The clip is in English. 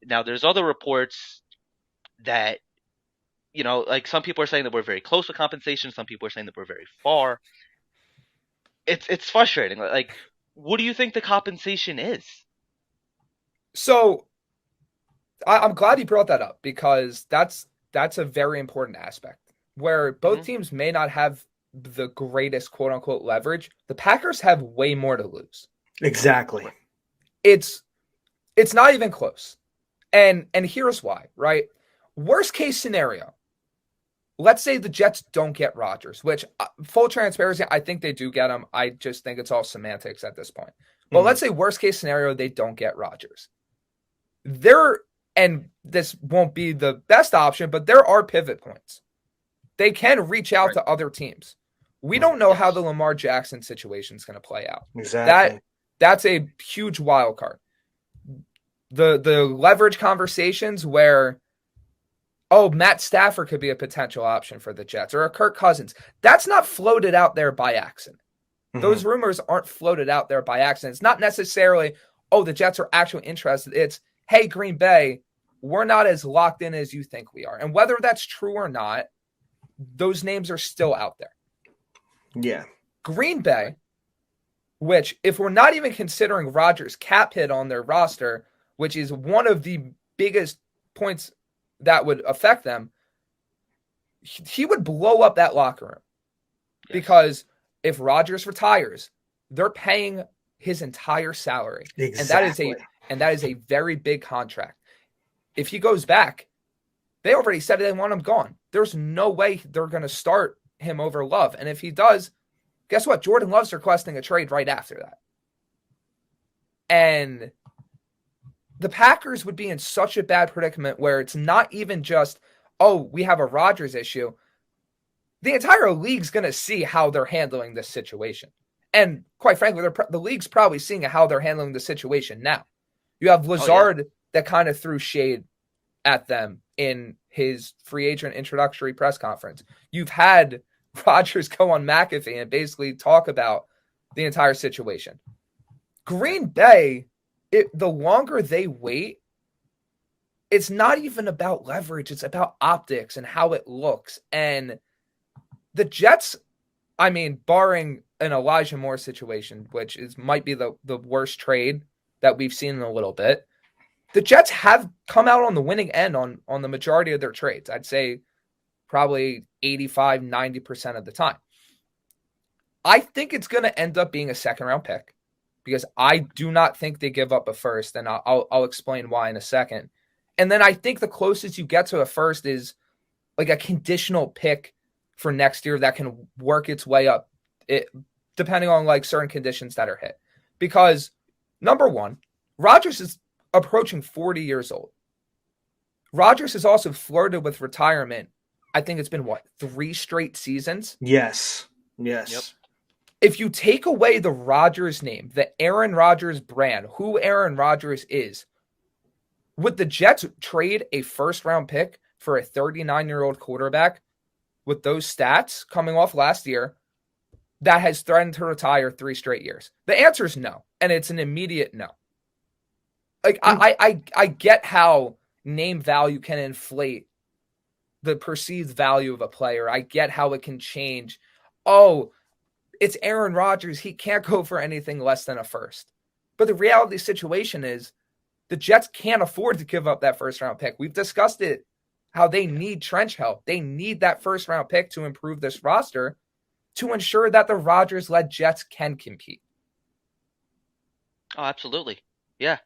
Now, there's other reports that, like some people are saying that we're very close with compensation. Some people are saying that we're very far. It's frustrating. Like, what do you think the compensation is? So I'm glad you brought that up because that's a very important aspect where both Hmm. teams may not have the greatest quote unquote leverage. The Packers have way more to lose. Exactly. Right. It's it's not even close. And here's why, right? Worst case scenario, let's say the Jets don't get Rodgers, which full transparency, I think they do get him. I just think it's all semantics at this point. But Hmm. let's say worst case scenario, they don't get Rodgers. There, and this won't be the best option, but there are pivot points. They can reach out Right. to other teams. We Hmm. don't know how the Yes. Lamar Jackson situation is going to play out. That Exactly. that's a huge wild card. The leverage conversations where, oh, Matt Stafford could be a potential option for the Jets or a Kirk Cousins. That's not floated out there by accident. Hmm. Those rumors aren't floated out there by accident. It's not necessarily, oh, the Jets are actually interested. It's, hey, Green Bay, we're not as locked in as you think we are. And whether that's true or not, those names are still out there. Yeah. Green Bay, which, if we're not even considering Rodgers' cap hit on their roster, which is one of the biggest points that would affect them, he would blow up that locker room Yes. because if Rodgers retires, they're paying his entire salary, and that is Exactly. a very big contract. If he goes back, they already said they want him gone. There's no way they're going to start him over Love, and if he does, guess what? Jordan Love's requesting a trade right after that, and the Packers would be in such a bad predicament where it's not even just, oh, we have a Rodgers issue. The entire league's going to see how they're handling this situation. And quite frankly, the league's probably seeing how they're handling the situation now. You have Oh yeah. Lazard that kind of threw shade at them in his free agent introductory press conference. You've had Rodgers go on McAfee and basically talk about the entire situation. Green Bay, the longer they wait, it's not even about leverage. It's about optics and how it looks. And the Jets, I mean, barring an Elijah Moore situation, which might be the worst trade that we've seen in a little bit, the Jets have come out on the winning end on the majority of their trades. I'd say probably 85, 90% of the time. I think it's going to end up being a second round pick because I do not think they give up a first, and I'll explain why in a second. And then I think the closest you get to a first is like a conditional pick for next year that can work its way up, depending on like certain conditions that are hit. Because number one, Rodgers is approaching 40 years old. Rodgers has also flirted with retirement. I think it's been what, 3 straight seasons? Yes. Yep. Yes. If you take away the Rodgers name, the Aaron Rodgers brand, who Aaron Rodgers is, would the Jets trade a first round pick for a 39-year-old quarterback with those stats coming off last year that has threatened to retire 3 straight years? The answer is no, and it's an immediate no. Like I get how name value can inflate the perceived value of a player. I get how it can change. Oh, it's Aaron Rodgers. He can't go for anything less than a first. But the reality of the situation is the Jets can't afford to give up that first round pick. We've discussed it, how they Yeah. need trench help. They need that first round pick to improve this roster to ensure that the Rodgers led Jets can compete. Oh, absolutely. Yeah.